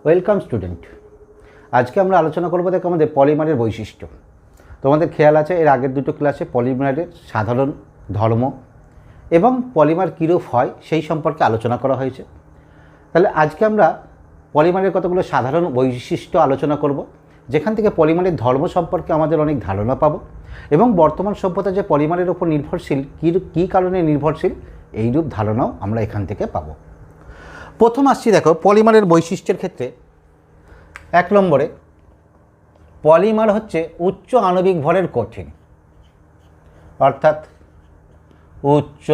Welcome student. আজকে আমরা আলোচনা করব দেখো আমাদের পলিমারের বৈশিষ্ট্য। তোমাদের খেয়াল আছে এর আগের দুটো ক্লাসে পলিমারের সাধারণ ধর্ম এবং পলিমার কীরূপ হয় সেই সম্পর্কে আলোচনা করা হয়েছে। তাহলে আজকে আমরা পলিমারের কতগুলো সাধারণ বৈশিষ্ট্য আলোচনা করব, যেখান থেকে পলিমারের ধর্ম সম্পর্কে আমাদের অনেক ধারণা পাবো এবং বর্তমান সভ্যতা যে পলিমারের ওপর নির্ভরশীল, কী কারণে নির্ভরশীল এইরূপ ধারণাও আমরা এখান থেকে পাবো। প্রথম আসছি দেখো পলিমারের বৈশিষ্ট্যের ক্ষেত্রে। 1 নম্বরে পলিমার হচ্ছে উচ্চ আণবিক ভরের কঠিন, অর্থাৎ উচ্চ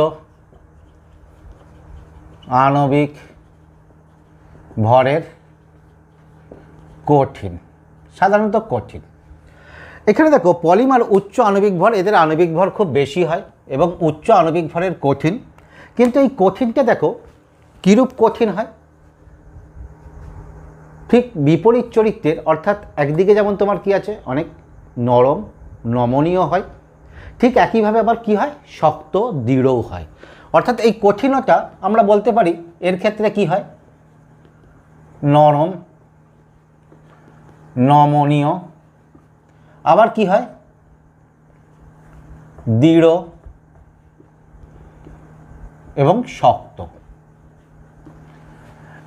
আণবিক ভরের কঠিন, সাধারণত কঠিন। এখানে দেখো পলিমার উচ্চ আণবিক ভর, এদের আণবিক ভর খুব বেশি হয় এবং উচ্চ আণবিক ভরের কঠিন। কিন্তু এই কঠিনটা দেখো কীরূপ কঠিন হয়, ঠিক বিপরীত চরিত্রের, অর্থাৎ একদিকে যেমন তোমার কি আছে অনেক নরম নমনীয় হয়, ঠিক একইভাবে আবার কি হয় শক্ত দৃঢ়ও হয়। অর্থাৎ এই কঠিনতা আমরা বলতে পারি এর ক্ষেত্রে কি হয় নরম নমনীয়, আবার কি হয় দৃঢ় এবং শক্ত।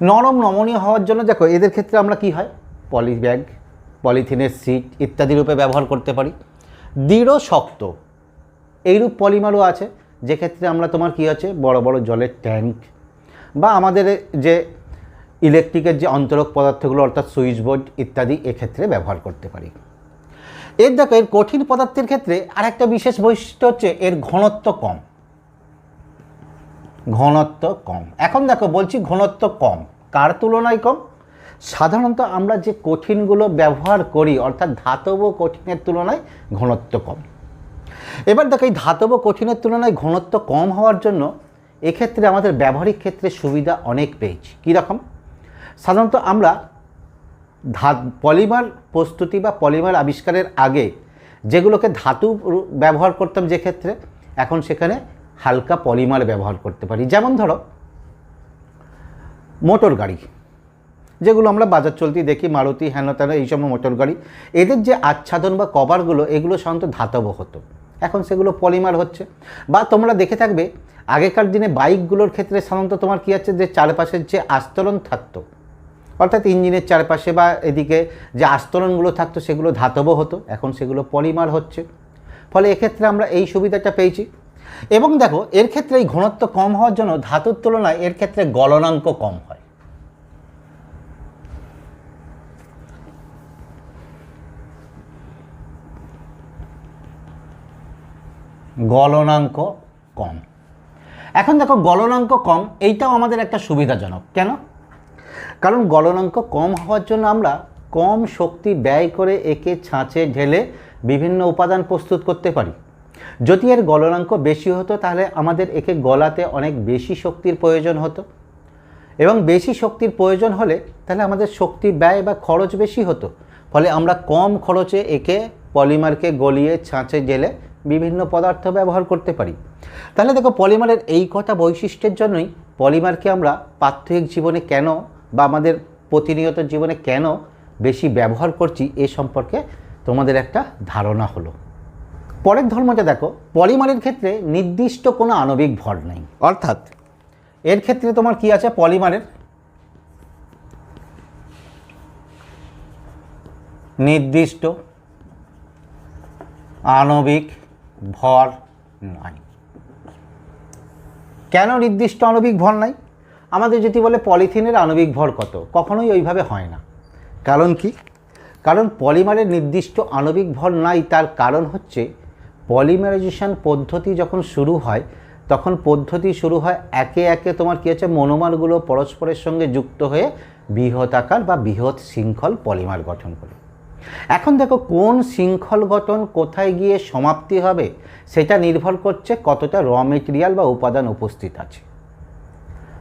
নরম নমনীয় হওয়ার জন্য দেখো এদের ক্ষেত্রে আমরা কি হয় পলিব্যাগ, পলিথিনের সিট ইত্যাদি রূপে ব্যবহার করতে পারি। দৃঢ় শক্ত এইরূপ পলিমারও আছে, যে ক্ষেত্রে আমরা তোমার কি আছে বড় বড় জলের ট্যাঙ্ক বা আমাদের যে ইলেকট্রিকের যে অন্তরক পদার্থগুলো অর্থাৎ সুইচ বোর্ড ইত্যাদি এক্ষেত্রে ব্যবহার করতে পারি। এর দেখো এর কঠিন পদার্থের ক্ষেত্রে আরেকটা বিশেষ বৈশিষ্ট্য হচ্ছে এর ঘনত্ব কম। ঘনত্ব কম, এখন দেখো বলছি ঘনত্ব কম কার তুলনায় কম? সাধারণত আমরা যে কঠিনগুলো ব্যবহার করি অর্থাৎ ধাতব কঠিনের তুলনায় ঘনত্ব কম। এবার দেখো এই ধাতব কঠিনের তুলনায় ঘনত্ব কম হওয়ার জন্য এক্ষেত্রে আমাদের ব্যবহারিক ক্ষেত্রে সুবিধা অনেক পেয়েছি। কীরকম? সাধারণত আমরা পলিমার প্রস্তুতি বা পলিমার আবিষ্কারের আগে যেগুলোকে ধাতু ব্যবহার করতাম যে ক্ষেত্রে, এখন সেখানে হালকা পলিমার ব্যবহার করতে পারি। যেমন ধরো মোটর গাড়ি, যেগুলো আমরা বাজার চলতি দেখি মারুতি হেন তেন এইসব মোটর গাড়ি, এদের যে আচ্ছাদন বা কভারগুলো এগুলো সাধারণত ধাতব হতো, এখন সেগুলো পলিমার হচ্ছে। বা তোমরা দেখে থাকবে আগেকার দিনে বাইকগুলোর ক্ষেত্রে সাধারণত তোমার কী আছে যে চারপাশের যে আস্তরণ থাকতো, অর্থাৎ ইঞ্জিনের চারপাশে বা এদিকে যে আস্তরণগুলো থাকতো সেগুলো ধাতব হতো, এখন সেগুলো পলিমার হচ্ছে। ফলে এক্ষেত্রে আমরা এই সুবিধাটা পেয়েছি। এবং দেখো এর ক্ষেত্রে এই ঘনত্ব কম হওয়ার জন্য ধাতুর তুলনায় এর ক্ষেত্রে গলনাঙ্ক কম হয়। গলনাঙ্ক কম। এখন দেখো গলনাঙ্ক কম এইটাও আমাদের একটা সুবিধাজনক। কেন? কারণ গলনাঙ্ক কম হওয়ার জন্য আমরা কম শক্তি ব্যয় করে একে ছাঁচে ঢেলে বিভিন্ন উপাদান প্রস্তুত করতে পারি। যদি এর গলনাঙ্ক বেশি হতো তাহলে আমাদের একে গলাতে অনেক বেশি শক্তির প্রয়োজন হতো, এবং বেশি শক্তির প্রয়োজন হলে তাহলে আমাদের শক্তি ব্যয় বা খরচ বেশি হতো। ফলে আমরা কম খরচে একে পলিমারকে গলিয়ে ছাঁচে ঢেলে বিভিন্ন পদার্থ ব্যবহার করতে পারি। তাহলে দেখো পলিমারের এই কটা বৈশিষ্ট্যের জন্যই পলিমারকে আমরা প্রাত্যহিক জীবনে কেন বা আমাদের প্রতিনিয়ত জীবনে কেন বেশি ব্যবহার করছি এ সম্পর্কে তোমাদের একটা ধারণা হলো। পরের ধর্মটা দেখো পলিমারের ক্ষেত্রে নির্দিষ্ট কোনো আণবিক ভর নেই, অর্থাৎ এর ক্ষেত্রে তোমার কি আছে পলিমারের নির্দিষ্ট আণবিক ভর নাই। কেন নির্দিষ্ট আণবিক ভর নাই? আমাদের যদি বলে পলিথিনের আণবিক ভর কত, কখনোই ওইভাবে হয় না। কারণ কি? কারণ পলিমারের নির্দিষ্ট আণবিক ভর নাই, তার কারণ হচ্ছে পলিমারাইজেশন পদ্ধতি যখন শুরু হয় তখন পদ্ধতি শুরু হয় একে একে তোমার কী আছে মনোমারগুলো পরস্পরের সঙ্গে যুক্ত হয়ে বৃহদাকার বা বৃহৎ শৃঙ্খল পলিমার গঠন করে। এখন দেখো কোন শৃঙ্খল গঠন কোথায় গিয়ে সমাপ্তি হবে সেটা নির্ভর করছে কতটা র মেটেরিয়াল বা উপাদান উপস্থিত আছে।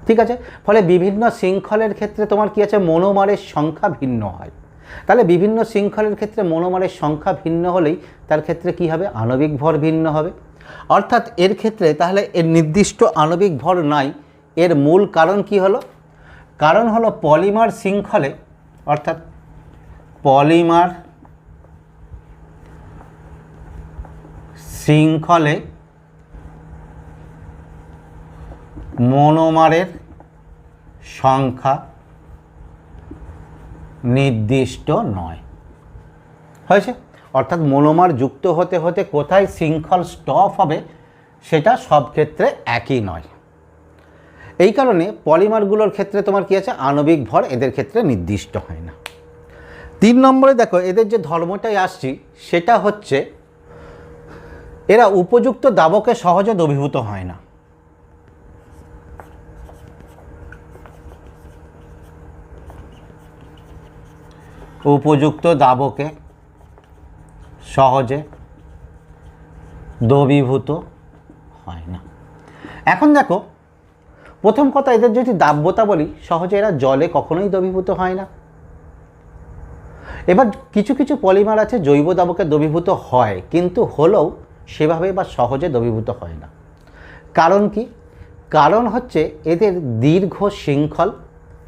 ঠিক আছে, ফলে বিভিন্ন শৃঙ্খলের ক্ষেত্রে তোমার কী আছে মনোমারের সংখ্যা ভিন্ন হয়। তাহলে বিভিন্ন শৃঙ্খলের ক্ষেত্রে মনোমারের সংখ্যা ভিন্ন হলেই তার ক্ষেত্রে কি হবে আণবিক ভর ভিন্ন হবে। অর্থাৎ এর ক্ষেত্রে তাহলে এর নির্দিষ্ট আণবিক ভর নাই। এর মূল কারণ কি হলো? কারণ হলো পলিমার শৃঙ্খলে অর্থাৎ পলিমার শৃঙ্খলে মনোমারের সংখ্যা নির্দিষ্ট নয়। হয়েছে? অর্থাৎ মনোমার যুক্ত হতে হতে কোথায় শৃঙ্খল স্টপ হবে সেটা সব ক্ষেত্রে একই নয়। এই কারণে পলিমারগুলোর ক্ষেত্রে তোমার কি আছে, আণবিক ভর এদের ক্ষেত্রে নির্দিষ্ট হয় না। 3 নম্বরে দেখো এদের যে ধর্মটাই আসছি সেটা হচ্ছে এরা উপযুক্ত দাবকে সহজে দ্রবীভূত হয় না। উপযুক্ত দাবকে সহজে দ্রবীভূত হয় না। এখন দেখো প্রথম কথা, এদের যদি দাব্যতা বলি, সহজে এরা জলে কখনোই দ্রবীভূত হয় না। এবার কিছু কিছু পলিমার আছে জৈব দাবকে দ্রবীভূত হয়, কিন্তু হলেও সেভাবে বা সহজে দ্রবীভূত হয় না। কারণ কি? কারণ হচ্ছে এদের দীর্ঘ শৃঙ্খল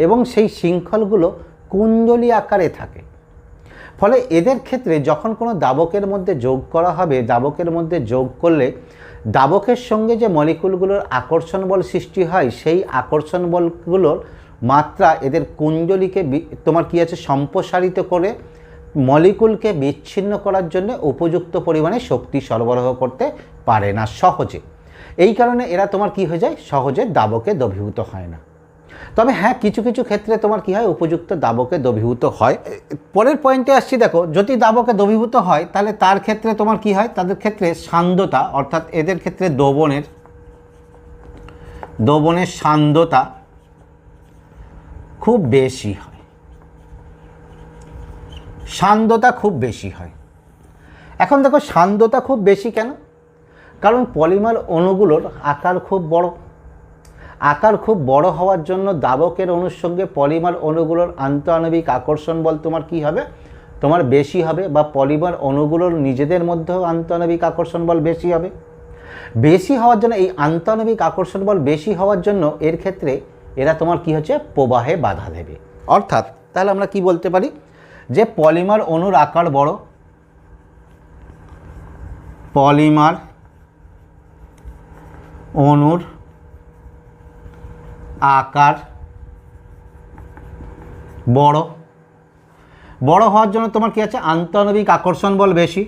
এবং সেই শৃঙ্খলগুলো কুণ্ডলী আকারে থাকে। ফলে এদের ক্ষেত্রে যখন কোনো দাবকের মধ্যে যোগ করা হবে, দাবকের মধ্যে যোগ করলে দাবকের সঙ্গে যে মলিকুলগুলোর আকর্ষণ বল সৃষ্টি হয়, সেই আকর্ষণ বলগুলোর মাত্রা এদের কুণ্ডলীকে তোমার কি আছে সম্প্রসারিত করে মলিকুলকে বিচ্ছিন্ন করার জন্য উপযুক্ত পরিমাণে শক্তি সরবরাহ করতে পারে না সহজে। এই কারণে এরা তোমার কি হয়ে যায়, সহজে দাবকে দ্রবীভূত হয় না। তবে হ্যাঁ, কিছু কিছু ক্ষেত্রে তোমার কি হয়, উপযুক্ত দাবকে দ্রবীভূত হয়। পরের পয়েন্টে আসছি, দেখো যদি দাবকে দ্রবীভূত হয় তাহলে তার ক্ষেত্রে তোমার কি হয়, তাদের ক্ষেত্রে সান্দ্রতা, অর্থাৎ এদের ক্ষেত্রে দ্রবণের সান্দ্রতা খুব বেশি হয়। সান্দ্রতা খুব বেশি হয়। এখন দেখো সান্দ্রতা খুব বেশি কেন? কারণ পলিমার অণুগুলোর আকার খুব বড়। আকার খুব বড় হওয়ার জন্য দাবকের অণুর সঙ্গে পলিমার অণুগুলোর আন্তঃআণবিক আকর্ষণ বল তোমার কি হবে, তোমার বেশি হবে, বা পলিমার অণুগুলোর নিজেদের মধ্যেও আন্তঃআণবিক আকর্ষণ বল বেশি হবে। বেশি হওয়ার জন্য এই আন্তঃআণবিক আকর্ষণ বল বেশি হওয়ার জন্য এর ক্ষেত্রে এরা তোমার কি হচ্ছে, প্রবাহে বাধা দেবে। অর্থাৎ তাহলে আমরা কি বলতে পারি, যে পলিমার অণুর আকার বড়, পলিমার অণুর আকার বড়, বড় হওয়ার জন্য তোমার কি আছে, আন্তঃআণবিক আকর্ষণ বল বেশি।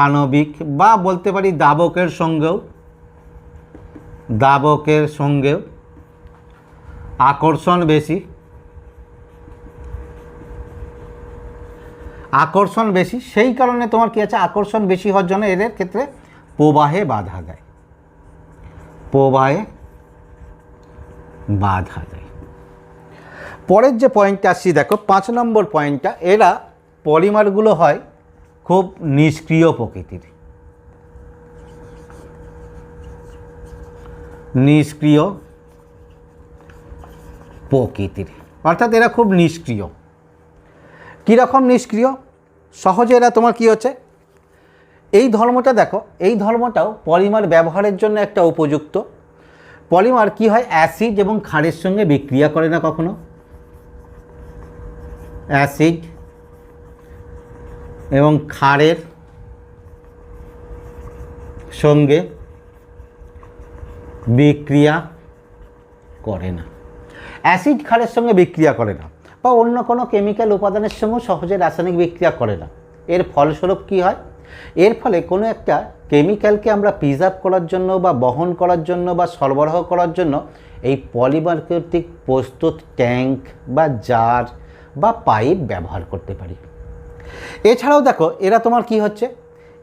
আণবিক বা বলতে পারি দাবকের সঙ্গেও আকর্ষণ বেশি। সেই কারণে তোমার কি আছে, আকর্ষণ বেশি হওয়ার জন্য এদের ক্ষেত্রে প্রবাহে বাধা দেয়। পরের যে পয়েন্টটা আসছি দেখো 5 নম্বর পয়েন্টটা, এরা পলিমারগুলো হয় খুব নিষ্ক্রিয় প্রকৃতির। অর্থাৎ এরা খুব নিষ্ক্রিয়। কীরকম নিষ্ক্রিয়? সহজে এরা তোমার কি হচ্ছে, এই ধর্মটা দেখো, এই ধর্মটাও পলিমার ব্যবহারের জন্য একটা উপযুক্ত। পলিমার কি হয়, অ্যাসিড এবং ক্ষারের সঙ্গে বিক্রিয়া করে না কখনো। অ্যাসিড এবং ক্ষারের সঙ্গে বিক্রিয়া করে না। অ্যাসিড ক্ষারের সঙ্গে বিক্রিয়া করে না, বা অন্য কোনো কেমিক্যাল উপাদানের সঙ্গেও সহজে রাসায়নিক বিক্রিয়া করে না। এর ফলস্বরূপ কি হয়, এর ফলে কোনো একটা কেমিক্যালকে আমরা প্রিজার্ভ করার জন্য বা বহন করার জন্য বা সরবরাহ করার জন্য এই পলিমার কর্তৃক প্রস্তুত ট্যাঙ্ক বা জার বা পাইপ ব্যবহার করতে পারি। এছাড়াও দেখো এরা তোমার কি হচ্ছে,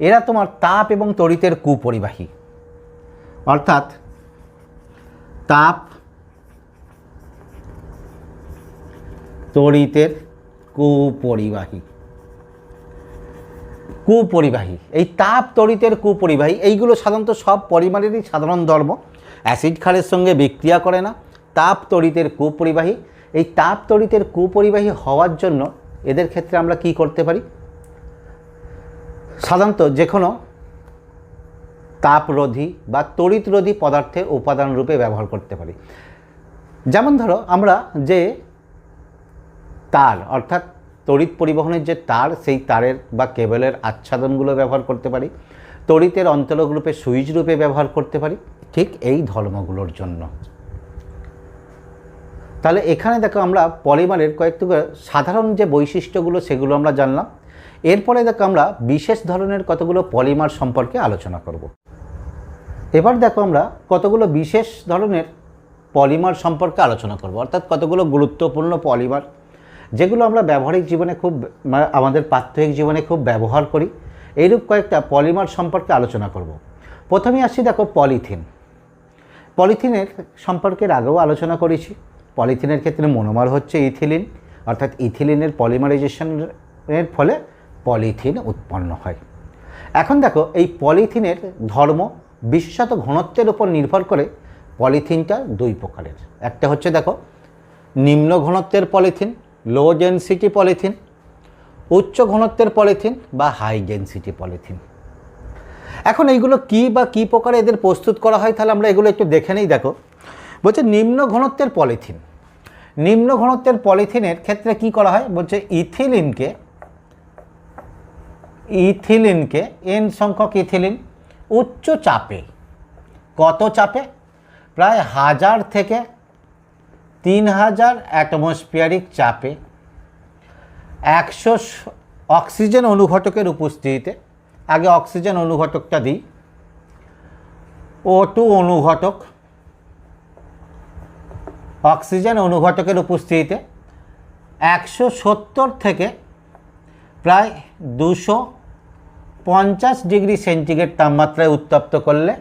এরা তোমার তাপ এবং তড়িতের কুপরিবাহী। অর্থাৎ তাপ তড়িতের কুপরিবাহী। এই তাপ তড়িতের কুপরিবাহী এইগুলো সাধারণত সব পলিমারেরই সাধারণ ধর্ম। অ্যাসিড ক্ষারের সঙ্গে বিক্রিয়া করে না, তাপ তড়িতের কুপরিবাহী। এই তাপ তড়িতের কুপরিবাহী হওয়ার জন্য এদের ক্ষেত্রে আমরা কি করতে পারি, সাধারণত যে কোনো তাপরোধী বা তড়িৎরোধী পদার্থের উপাদান রূপে ব্যবহার করতে পারি। যেমন ধরো আমরা যে তার অর্থাৎ তড়িৎ পরিবহনের যে তার, সেই তারের বা কেবলের আচ্ছাদনগুলো ব্যবহার করতে পারি, তড়িতের অন্তরক রূপে সুইচ রূপে ব্যবহার করতে পারি, ঠিক এই ধর্মগুলোর জন্য। তাহলে এখানে দেখো আমরা পলিমারের কয়েকটি সাধারণ যে বৈশিষ্ট্যগুলো সেগুলো আমরা জানলাম। এরপরে দেখো আমরা বিশেষ ধরনের কতগুলো পলিমার সম্পর্কে আলোচনা করব। এবার দেখো আমরা কতগুলো বিশেষ ধরনের পলিমার সম্পর্কে আলোচনা করব, অর্থাৎ কতগুলো গুরুত্বপূর্ণ পলিমার যেগুলো আমরা ব্যবহারিক জীবনে খুব আমাদের প্রাত্যহিক জীবনে খুব ব্যবহার করি, এইরূপ কয়েকটা পলিমার সম্পর্কে আলোচনা করব। প্রথমে আসি দেখো পলিথিন। পলিথিনের সম্পর্কের আগেও আলোচনা করেছি। পলিথিনের ক্ষেত্রে মনোমার হচ্ছে ইথিলিন, অর্থাৎ ইথিলিনের পলিমারাইজেশনের ফলে পলিথিন উৎপন্ন হয়। এখন দেখো এই পলিথিনের ধর্ম বিশেষত ঘনত্বের উপর নির্ভর করে পলিথিনটা দুই প্রকারের। একটা হচ্ছে দেখো নিম্ন ঘনত্বের পলিথিন, লো ডেনসিটি পলিথিন, উচ্চ ঘনত্বের পলিথিন বা হাই ডেনসিটি পলিথিন। এখন এইগুলো কী বা কী প্রকারে এদের প্রস্তুত করা হয়, তাহলে আমরা এগুলো একটু দেখে নিই। দেখো বলছে নিম্ন ঘনত্বের পলিথিন। নিম্ন ঘনত্বের পলিথিনের ক্ষেত্রে কি করা হয়, বলছে ইথিলিনকে এন সংখ্যক ইথিলিন উচ্চ চাপে, কত চাপে, প্রায় 1000 থেকে 3000 অ্যাটমসফিয়ারিক চাপে 100 অক্সিজেন অনুঘটকের উপস্থিতিতে, আগে অক্সিজেন অনুঘটকটা দিই, O2 অনুঘটক, অক্সিজেন অনুঘটকের উপস্থিতিতে 170 থেকে প্রায় 250 ডিগ্রি সেন্টিগ্রেড তাপমাত্রায় উত্তপ্ত করলে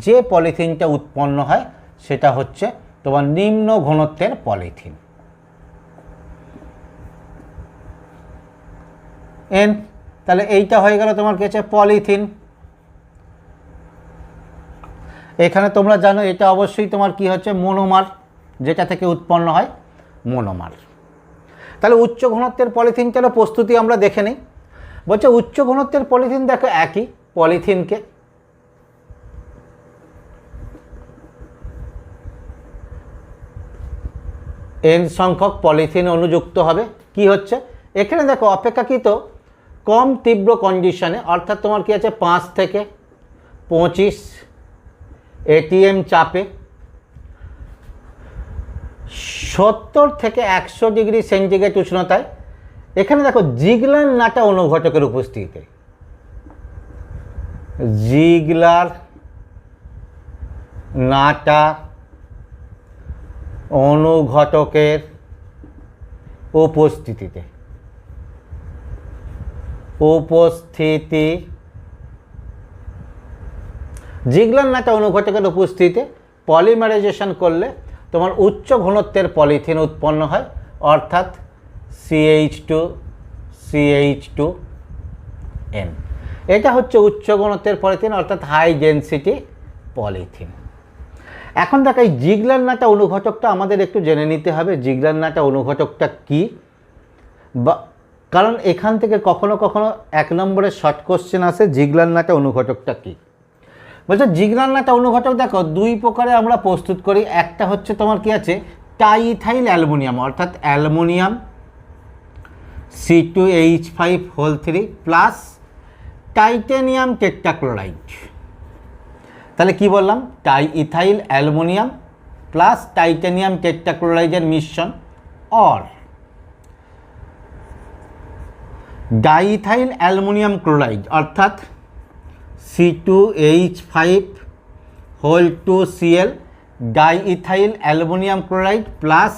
যে পলিথিনটা উৎপন্ন হয় সেটা হচ্ছে তোমার নিম্ন ঘনত্বের পলিথিন। এন, তাহলে এইটা হয়ে গেল তোমার কি হচ্ছে পলিথিন। এখানে তোমরা জানো এটা অবশ্যই তোমার কি হচ্ছে মনোমার, যেটা থেকে উৎপন্ন হয় মনোমার। তাহলে উচ্চ ঘনত্বের পলিথিনটারও প্রস্তুতি আমরা দেখে নিই। বলছে উচ্চ ঘনত্বের পলিথিন দেখো একই পলিথিনকে এন সংখ্যক পলিথিন অনুযুক্ত হবে। কি হচ্ছে এখানে দেখো অপেক্ষাকৃত কম তীব্র কন্ডিশনে, অর্থাৎ তোমার কি আছে 5 থেকে 25 এটিএম চাপে 70 থেকে 100 ডিগ্রি সেন্টিগ্রেড উষ্ণতায়, এখানে দেখো জিগলার নাটা অনুঘটকের উপস্থিতিতে, জিগলার নাটা অনুঘটকের উপস্থিতি জিগলার নাটা অনুঘটকের উপস্থিতিতে পলিমারাইজেশন করলে তোমার উচ্চ ঘনত্বের পলিথিন উৎপন্ন হয়, অর্থাৎ CH2CH2N। এটা হচ্ছে উচ্চ ঘনত্বের পলিথিন, অর্থাৎ হাই ডেনসিটি পলিথিন। এখন দেখো এই জিগলার নাটা অনুঘটকটা আমাদের একটু জেনে নিতে হবে। জিগলার নাটা অনুঘটকটা কি, বা কারণ এখান থেকে কখনো কখনো 1 নম্বরের শর্ট কোশ্চেন আসে জিগলার নাটা অনুঘটকটা কি। বলছে জিগলার নাটা অনুঘটক দেখো দুই প্রকারে আমরা প্রস্তুত করি। একটা হচ্ছে তোমার কি আছে টাইইথাইল অ্যালুমিনিয়াম, অর্থাৎ aluminium C2H5 plus titanium tetrachloride. তাহলে কি বললাম, টাইইথাইল অ্যালুমিনিয়াম প্লাস টাইটানিয়াম টেট্রাক্লোরাইডের মিশ্রণ, অর ডাইইথাইল অ্যালুমিনিয়াম ক্লোরাইড, অর্থাৎ C2H5 diethyl aluminium chloride plus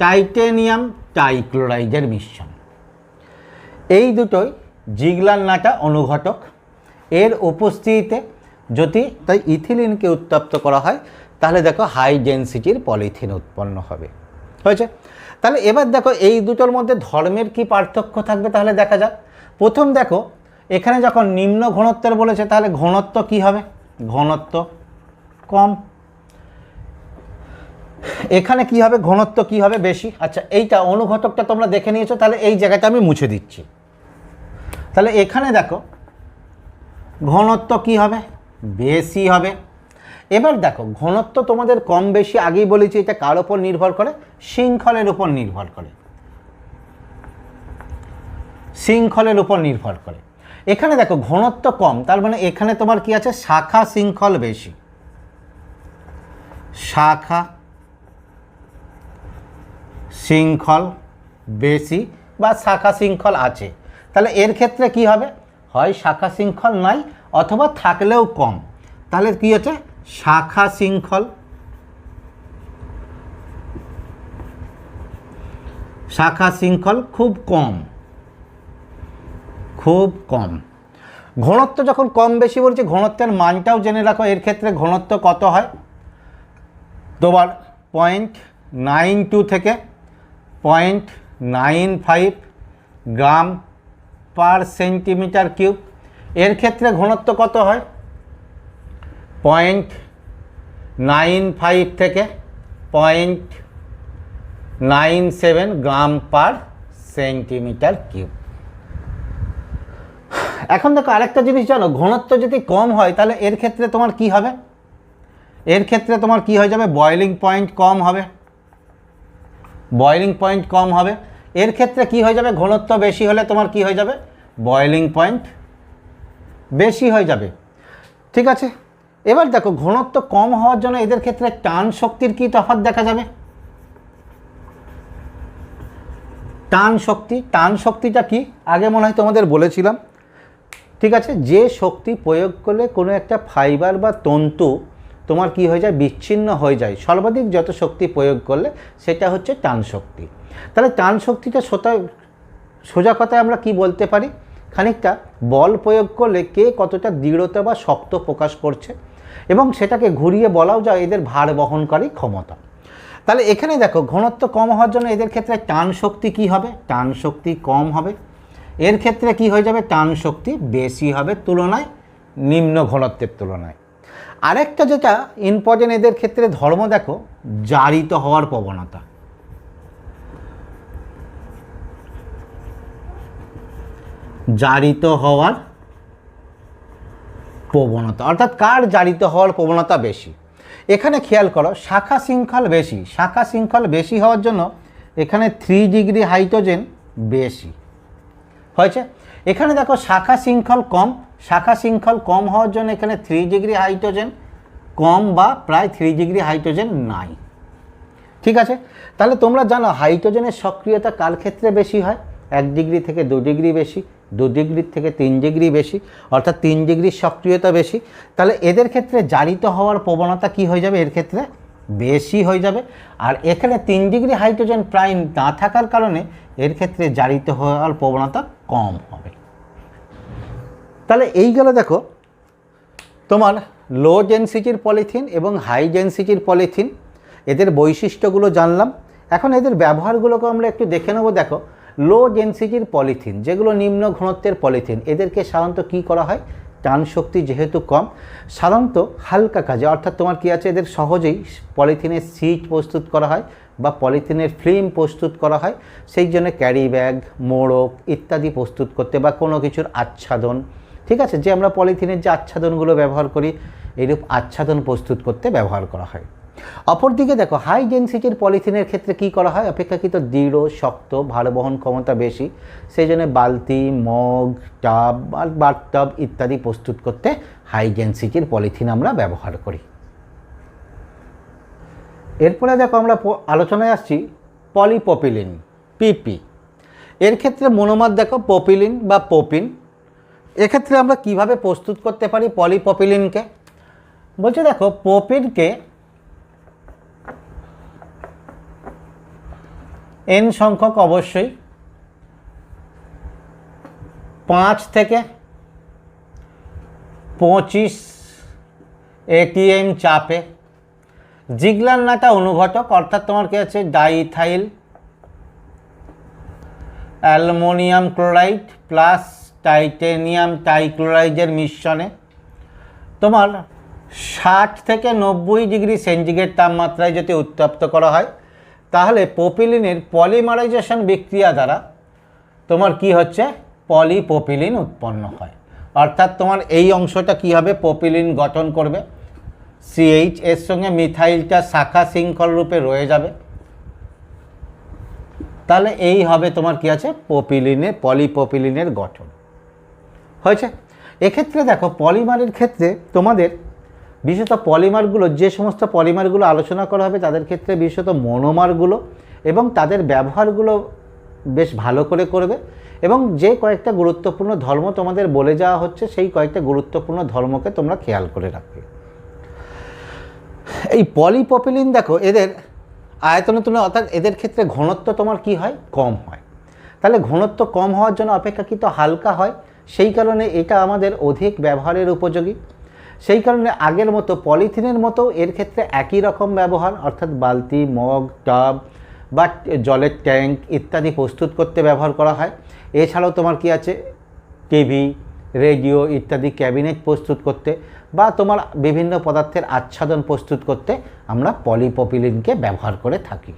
titanium টাইক্লোরাইডের মিশ্রণ। এই দুটোই জিগলার নাটা অনুঘটক। এর উপস্থিতিতে যদি তাই ইথিলিনকে উত্তপ্ত করা হয় তাহলে দেখো হাই ডেনসিটির পলিথিন উৎপন্ন হবে। হয়েছে? তাহলে এবার দেখো এই দুটোর মধ্যে ধর্মের কি পার্থক্য থাকবে তাহলে দেখা যাক। প্রথম দেখো এখানে যখন নিম্ন ঘনত্বের বলেছে তাহলে ঘনত্ব কি হবে, ঘনত্ব কম। এখানে কি হবে, ঘনত্ব কি হবে বেশি। আচ্ছা এইটা অনুঘটকটা তোমরা দেখে নিয়েছো, তাহলে এই জায়গাটা আমি মুছে দিচ্ছি। তাহলে এখানে দেখো ঘনত্ব কি হবে, বেশি হবে। এবার দেখো ঘনত্ব তোমাদের কম বেশি আগেই বলেছি এটা কার উপর নির্ভর করে, শৃঙ্খলের উপর নির্ভর করে, শৃঙ্খলের উপর নির্ভর করে। এখানে দেখো ঘনত্ব কম, তার মানে এখানে তোমার কি আছে, শাখা শৃঙ্খল বেশি, শাখা শৃঙ্খল বেশি বা শাখা শৃঙ্খল আছে। তাহলে এর ক্ষেত্রে কি হবে, হয় শাখা শৃঙ্খল নাই অথবা থাকলেও কম। তাহলে কি হচ্ছে, শাখা শৃঙ্খল, শাখা শৃঙ্খল খুব কম, খুব কম। ঘনত্ব যখন কম বেশি বলছি, ঘনত্বের মানটাও জেনে রাখো। এর ক্ষেত্রে ঘনত্ব কত হয় তোমার 0.92 থেকে 0.95 গ্রাম পার সেন্টিমিটার কিউব। এর ক্ষেত্রে ঘনত্ব কত হয় 0.95 থেকে 0.97 গ্রাম পার সেন্টিমিটার কিউব। এখন দেখো আরেকটা জিনিস জানো, ঘনত্ব যদি কম হয় তাহলে এর ক্ষেত্রে তোমার কি হবে, এর ক্ষেত্রে তোমার কি হয়ে যাবে, বয়েলিং পয়েন্ট কম হবে, বয়েলিং পয়েন্ট কম হবে। এর ক্ষেত্রে কি হয়ে যাবে, ঘনত্ব বেশি হলে তোমার কি হয়ে যাবে, বয়েলিং পয়েন্ট বেশি হয়ে যাবে। ঠিক আছে, এবার দেখো ঘনত্ব কম হওয়ার জন্য এদের ক্ষেত্রে টান শক্তির কি তফাৎ দেখা যাবে। টান শক্তি, টান শক্তিটা কি আগে মনে হয় তোমাদের বলেছিলাম। ঠিক আছে, যে শক্তি প্রয়োগ করলে কোনো একটা ফাইবার বা তন্তু তোমার কি হয়ে যায়, বিচ্ছিন্ন হয়ে যায়, সর্বাধিক যত শক্তি প্রয়োগ করলে সেটা হচ্ছে টান শক্তি। তাহলে টান শক্তিটা সোজা কথায় আমরা কি বলতে পারি, খানিকটা বল প্রয়োগ করলে কে কতটা দৃঢ়তা বা শক্ত প্রকাশ করছে, এবং সেটাকে ঘুরিয়ে বলাও যায় এদের ভার বহনকারী ক্ষমতা। তাহলে এখানে দেখো ঘনত্ব কম হওয়ার জন্য এদের ক্ষেত্রে টান শক্তি কি হবে, টান শক্তি কম হবে। এর ক্ষেত্রে কি হয়ে যাবে, টান শক্তি বেশি হবে তুলনায় নিম্ন ঘনত্বের তুলনায়। আরেকটা যেটা ইম্পর্টেন্ট এদের ক্ষেত্রে ধর্ম দেখো, জারিত হওয়ার প্রবণতা। জারিত হওয়ার প্রবণতা অর্থাৎ কার জারিত হওয়ার প্রবণতা বেশি। এখানে খেয়াল করো শাখা শৃঙ্খল বেশি, শাখা শৃঙ্খল বেশি হওয়ার জন্য এখানে 3 ডিগ্রি হাইড্রোজেন বেশি হয়েছে। এখানে দেখো শাখা শৃঙ্খল কম, শাখা শৃঙ্খল কম হওয়ার জন্য এখানে 3 ডিগ্রি হাইড্রোজেন কম বা প্রায় 3 ডিগ্রি হাইড্রোজেন নাই। ঠিক আছে, তাহলে তোমরা জানো হাইড্রোজেনের সক্রিয়তা কার ক্ষেত্রে বেশি হয়, 1 ডিগ্রি থেকে 2 ডিগ্রি বেশি, 2 ডিগ্রির থেকে 3 ডিগ্রি বেশি, অর্থাৎ 3 ডিগ্রির সক্রিয়তা বেশি। তাহলে এদের ক্ষেত্রে জারিত হওয়ার প্রবণতা কি হয়ে যাবে, এর ক্ষেত্রে বেশি হয়ে যাবে। আর এখানে 3 ডিগ্রি হাইড্রোজেন প্রায় না থাকার কারণে এর ক্ষেত্রে জারিত হওয়ার প্রবণতা কম হবে। তাহলে এই গেল দেখো তোমার লো ডেনসিটির পলিথিন এবং হাই ডেনসিটির পলিথিন, এদের বৈশিষ্ট্যগুলো জানলাম। এখন এদের ব্যবহারগুলোকে আমরা একটু দেখে নেব। দেখো লো ডেনসিটির পলিথিন, যেগুলো নিম্ন ঘনত্বের পলিথিন, এদেরকে সাধারণত কী করা হয়, টান শক্তি যেহেতু কম, সাধারণত হালকা কাজে অর্থাৎ তোমার কি আছে, এদের সহজেই পলিথিনের সিট প্রস্তুত করা হয় বা পলিথিনের ফিল্ম প্রস্তুত করা হয়। সেই জন্য ক্যারি ব্যাগ, মোড়ক ইত্যাদি প্রস্তুত করতে বা কোনো কিছুর আচ্ছাদন, ঠিক আছে, যে আমরা পলিথিনের যে আচ্ছাদনগুলো ব্যবহার করি, এইরূপ আচ্ছাদন প্রস্তুত করতে ব্যবহার করা হয়। অপরদিকে দেখো হাই ডেনসিটির পলিথিনের ক্ষেত্রে কি করা হয়, অপেক্ষাকৃত দৃঢ়, শক্ত, ভার বহন ক্ষমতা বেশি, সেই জন্য বালতি, মগ, টাব, বাথটব ইত্যাদি প্রস্তুত করতে হাই ডেনসিটির পলিথিন আমরা ব্যবহার করি। এরপরে দেখো আমরা আলোচনায় আসছি পলিপ্রপিলিন, পিপি। এর ক্ষেত্রে মনোমার দেখো প্রপিলিন বা প্রোপিন। এক্ষেত্রে আমরা কিভাবে প্রস্তুত করতে পারি পলিপ্রপিলিনকে, বলছে দেখো প্রোপিনকে n সংখ্যক অবশ্যই 5 থেকে 25 atm চাপে জিগলার নাটা অনুঘটক অর্থাৎ তোমার কি আছে diethyl aluminium chloride plus titanium টাইক্লোরাইডের মিশ্রণে তোমার 60 থেকে 90 ডিগ্রি সেন্টিগ্রেড তাপমাত্রায় যদি উত্তপ্ত করা হয়, তাহলে প্রোপিলিনের পলিমারাইজেশন বিক্রিয়া দ্বারা তোমার কি হচ্ছে, পলিপ্রপিলিন উৎপন্ন হয়। অর্থাৎ তোমার এই অংশটা কি হবে, প্রোপিলিন গঠন করবে। CH এর সঙ্গে মিথাইলটা শাখা শৃঙ্খল রূপে রয়ে যাবে। তাহলে এই হবে তোমার কি আছে পলিপ্রপিলিনের গঠন হয়েছে। এক্ষেত্রে দেখো পলিমারের ক্ষেত্রে তোমাদের বিশেষত পলিমারগুলো, যে সমস্ত পলিমারগুলো আলোচনা করা হবে তাদের ক্ষেত্রে বিশেষত মনোমারগুলো এবং তাদের ব্যবহারগুলো বেশ ভালো করে করবে, এবং যে কয়েকটা গুরুত্বপূর্ণ ধর্ম তোমাদের বলে যাওয়া হচ্ছে সেই কয়েকটা গুরুত্বপূর্ণ ধর্মকে তোমরা খেয়াল করে রাখবে। এই পলিপ্রপিলিন দেখো এদের আয়তনের তুলনায়, অর্থাৎ এদের ক্ষেত্রে ঘনত্ব তোমার কি হয়, কম হয়। তাহলে ঘনত্ব কম হওয়ার জন্য অপেক্ষাকৃত হালকা হয়, সেই কারণে এটা আমাদের অধিক ব্যবহারের উপযোগী। সেই কারণে আগের মতো পলিথিনের মতো এর ক্ষেত্রে একই রকম ব্যবহার, অর্থাৎ বালতি, মগ, টাব বা জলের ট্যাঙ্ক ইত্যাদি প্রস্তুত করতে ব্যবহার করা হয়। এছাড়াও তোমার কি আছে টিভি, রেডিও ইত্যাদি ক্যাবিনেট প্রস্তুত করতে বা তোমার বিভিন্ন পদার্থের আচ্ছাদন প্রস্তুত করতে আমরা পলিপ্রপিলিনকে ব্যবহার করে থাকি।